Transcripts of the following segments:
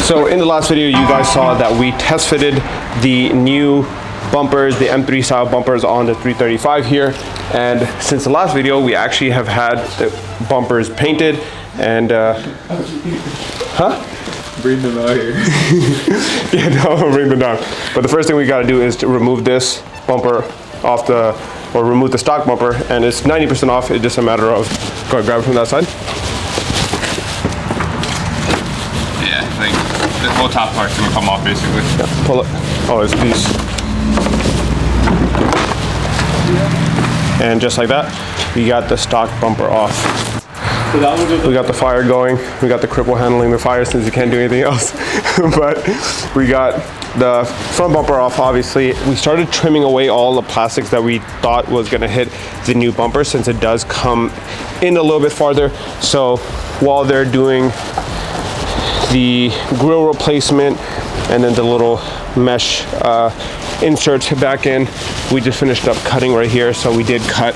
So in the last video, you guys saw that we test fitted the new bumpers, the M3 style bumpers on the 335 here. And since the last video, we actually have had the bumpers painted and, Bring them out here. Yeah, no, bring them down. But the first thing we gotta do is to remove this bumper off or remove the stock bumper, and it's 90% off. It's just a matter of, go ahead, grab it from that side. Yeah, like the whole top part's gonna come off basically. Yeah, pull it. Oh, it's these. And just like that, we got the stock bumper off. We got the fire going. We got the cripple handling the fire since you can't do anything else. But we got the front bumper off, obviously. We started trimming away all the plastics that we thought was gonna hit the new bumper, since it does come in a little bit farther. So while they're doing the grill replacement and then the little mesh inserts back in, we just finished up cutting right here. So we did cut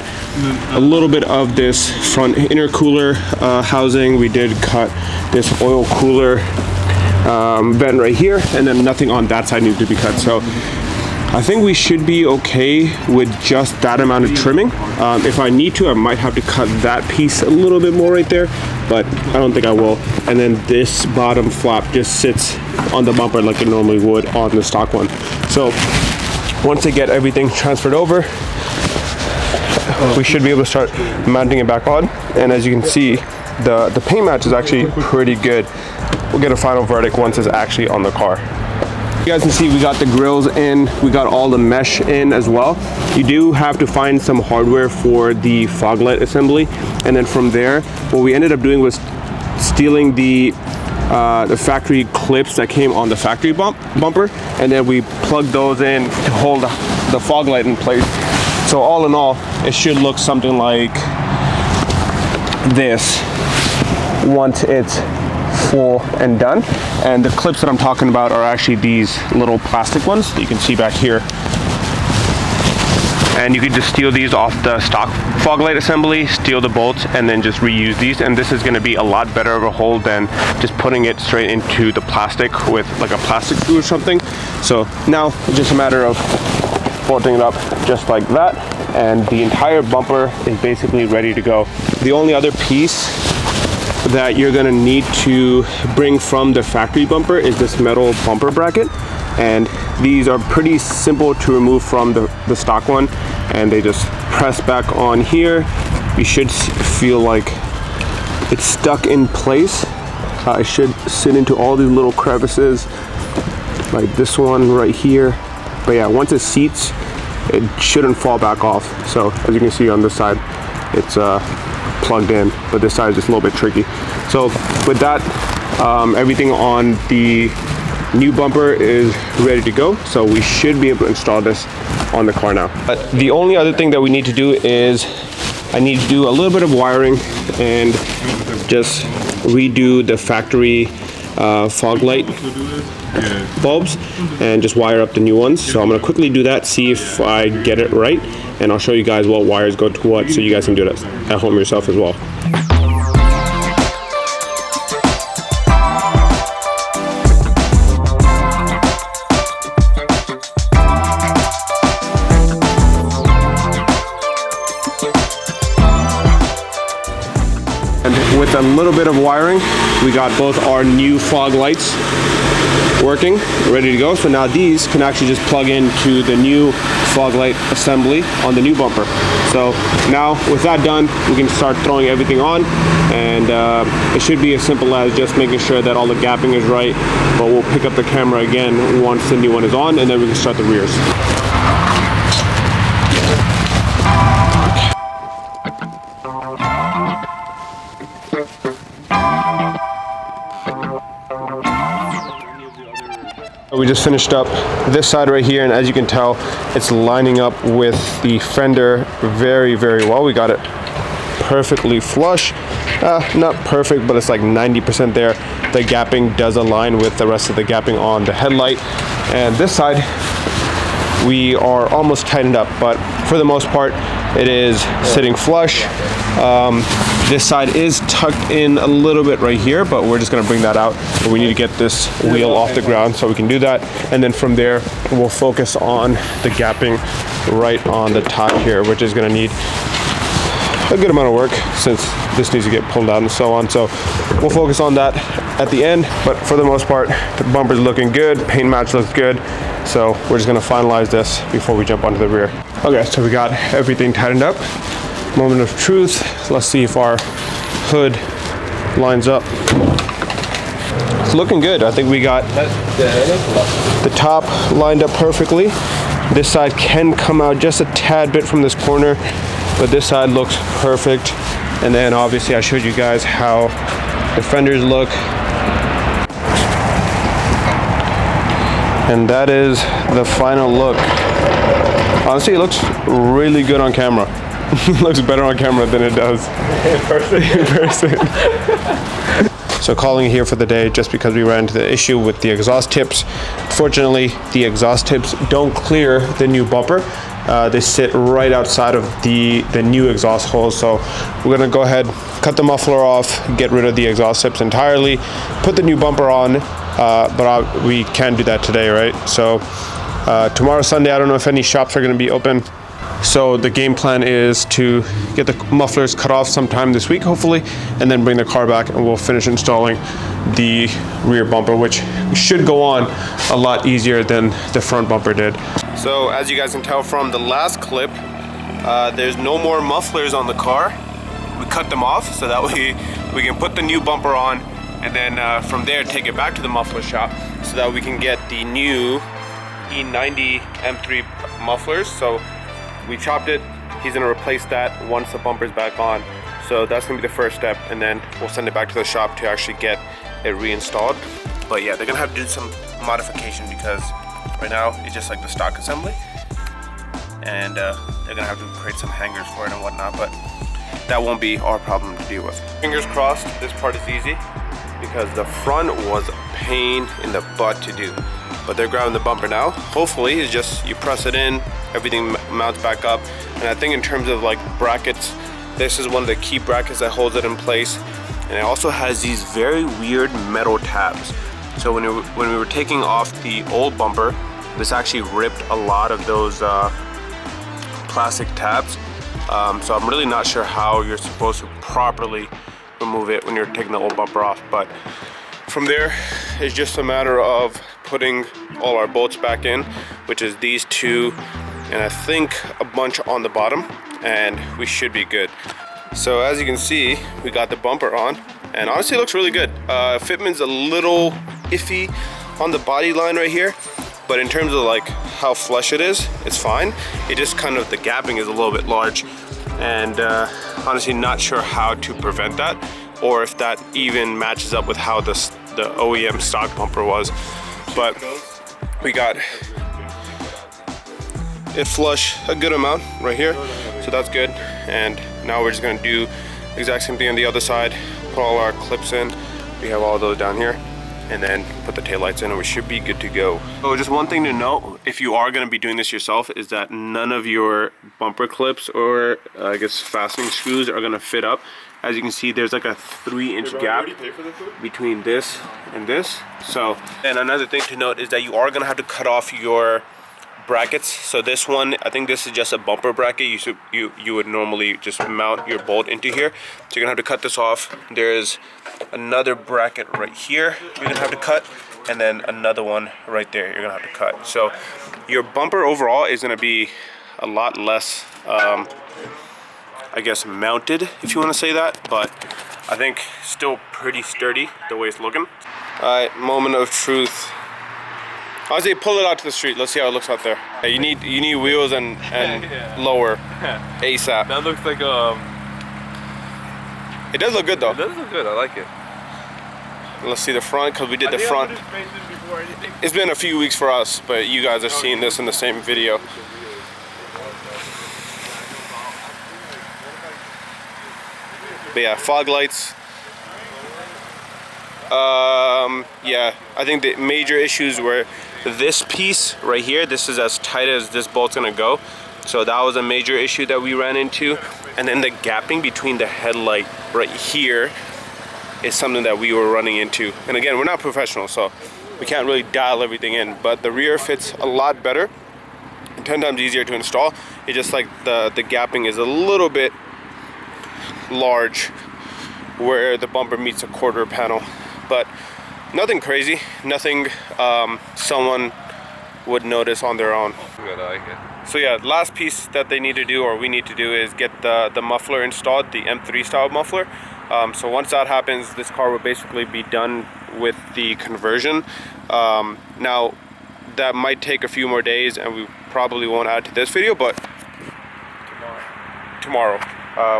a little bit of this front intercooler housing. We did cut this oil cooler vent right here, and then nothing on that side needs to be cut. So I think we should be okay with just that amount of trimming. If I need to, I might have to cut that piece a little bit more right there, but I don't think I will. And then this bottom flap just sits on the bumper like it normally would on the stock one. So once they get everything transferred over, we should be able to start mounting it back on. And as you can see, the paint match is actually pretty good. We'll get a final verdict once it's actually on the car. You guys can see we got the grills in, we got all the mesh in as well. You do have to find some hardware for the fog light assembly, and then from there, what we ended up doing was stealing the factory clips that came on the factory bumper, and then we plugged those in to hold the fog light in place. So all in all, it should look something like this once it's full and done. And the clips that I'm talking about are actually these little plastic ones that you can see back here. And you can just steal these off the stock fog light assembly, steal the bolts, and then just reuse these. And this is going to be a lot better of a hold than just putting it straight into the plastic with like a plastic screw or something. So now it's just a matter of bolting it up just like that, and the entire bumper is basically ready to go. The only other piece that you're going to need to bring from the factory bumper is this metal bumper bracket, and these are pretty simple to remove from the stock one, and they just press back on here. You should feel like it's stuck in place. It should sit into all these little crevices like this one right here. But yeah, once it seats, it shouldn't fall back off. So as you can see on this side, it's plugged in, but this side is just a little bit tricky. So with that, everything on the new bumper is ready to go. So we should be able to install this on the car now. But the only other thing that we need to do is I need to do a little bit of wiring and just redo the factory fog light bulbs and just wire up the new ones. So I'm going to quickly do that, see if I get it right, and I'll show you guys what wires go to what, so you guys can do that at home yourself as well. And with a little bit of wiring, we got both our new fog lights working, ready to go. So now these can actually just plug into the new fog light assembly on the new bumper. So now with that done, we can start throwing everything on, and it should be as simple as just making sure that all the gapping is right. But we'll pick up the camera again once the new one is on, and then we can start the rears. We just finished up this side right here, and as you can tell, it's lining up with the fender very, very well. We got it perfectly flush. Not perfect, but it's like 90% there. The gapping does align with the rest of the gapping on the headlight. And this side, we are almost tightened up, but for the most part, It is sitting flush. This side is tucked in a little bit right here, but we're just gonna bring that out. But we need to get this wheel off the ground so we can do that. And then from there, we'll focus on the gapping right on the top here, which is gonna need a good amount of work since this needs to get pulled out and so on. So we'll focus on that at the end. But for the most part, the bumper's looking good, paint match looks good. So we're just gonna finalize this before we jump onto the rear. Okay, so we got everything tightened up. Moment of truth. Let's see if our hood lines up. It's looking good. I think we got the top lined up perfectly. This side can come out just a tad bit from this corner, but this side looks perfect. And then obviously I showed you guys how the fenders look. And that is the final look. Honestly, it looks really good on camera. It looks better on camera than it does in person. So calling it here for the day just because we ran into the issue with the exhaust tips. Fortunately, the exhaust tips don't clear the new bumper. They sit right outside of the new exhaust holes. So we're gonna go ahead, cut the muffler off, get rid of the exhaust tips entirely, put the new bumper on, but we can't do that today, right? So tomorrow, Sunday, I don't know if any shops are gonna be open. So the game plan is to get the mufflers cut off sometime this week, hopefully, and then bring the car back and we'll finish installing the rear bumper, which should go on a lot easier than the front bumper did. So as you guys can tell from the last clip, there's no more mufflers on the car. We cut them off so that way we can put the new bumper on, and then from there take it back to the muffler shop so that we can get the new E90 M3 mufflers. So we chopped it. He's gonna replace that once the bumper's back on. So that's gonna be the first step, and then we'll send it back to the shop to actually get it reinstalled. But yeah, they're gonna have to do some modification because right now it's just like the stock assembly, and they're gonna have to create some hangers for it and whatnot, but that won't be our problem to deal with. Fingers crossed this part is easy because the front was a pain in the butt to do. But they're grabbing the bumper now. Hopefully it's just you press it in, everything mounts back up. And I think in terms of like brackets, this is one of the key brackets that holds it in place. And it also has these very weird metal tabs. So when we were taking off the old bumper, this actually ripped a lot of those plastic tabs. So I'm really not sure how you're supposed to properly remove it when you're taking the old bumper off. But from there, it's just a matter of putting all our bolts back in, which is these two, and I think a bunch on the bottom, and we should be good. So as you can see, we got the bumper on, and honestly it looks really good. Fitment's a little iffy on the body line right here, but in terms of like how flush it is, it's fine. It just kind of, the gapping is a little bit large, and honestly not sure how to prevent that, or if that even matches up with how the OEM stock bumper was. But we got it flush a good amount right here, so that's good. And now we're just gonna do the exact same thing on the other side, put all our clips in. We have all those down here, and then put the taillights in, and we should be good to go. So just one thing to note, if you are gonna be doing this yourself, is that none of your bumper clips or I guess fastening screws are gonna fit up. As you can see, there's like a 3-inch gap between this and this. So, and another thing to note is that you are gonna have to cut off your brackets. So this one, I think this is just a bumper bracket. You would normally just mount your bolt into here. So you're gonna have to cut this off. There's another bracket right here you're gonna have to cut, and then another one right there you're gonna have to cut. So your bumper overall is gonna be a lot less I guess mounted, if you want to say that, but I think still pretty sturdy the way it's looking. Alright, moment of truth. I say pull it out to the street. Let's see how it looks out there. You need wheels and yeah. Lower ASAP. That looks like It does look good though. It does look good. I like it. Let's see the front, because we did the front. It's been a few weeks for us, but you guys are seeing this in the same video. But yeah, fog lights. Yeah, I think the major issues were this piece right here. This is as tight as this bolt's gonna go. So that was a major issue that we ran into. And then the gapping between the headlight right here is something that we were running into. And again, we're not professional, so we can't really dial everything in, but the rear fits a lot better and 10 times easier to install. It's just like the gapping is a little bit large where the bumper meets the quarter panel, but nothing crazy, nothing someone would notice on their own. Good, I like it. So yeah, last piece that they need to do, or we need to do, is get the muffler installed, the M3 style muffler. So once that happens, this car will basically be done with the conversion. Now that might take a few more days, and we probably won't add to this video, but tomorrow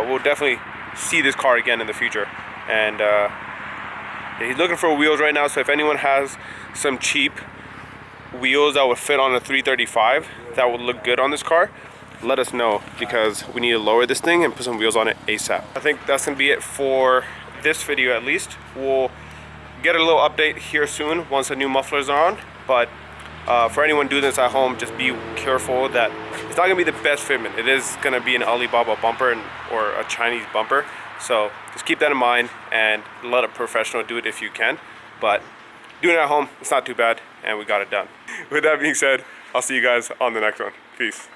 we'll definitely see this car again in the future. And he's looking for wheels right now, so if anyone has some cheap wheels that would fit on a 335 that would look good on this car, let us know, because we need to lower this thing and put some wheels on it ASAP. I think that's gonna be it for this video at least. We'll get a little update here soon once the new mufflers are on, but for anyone doing this at home, just be careful that it's not gonna be the best fitment. It is gonna be an Alibaba bumper or a Chinese bumper, so just keep that in mind and let a professional do it if you can. But doing it at home, it's not too bad, and we got it done. With that being said, I'll see you guys on the next one. Peace.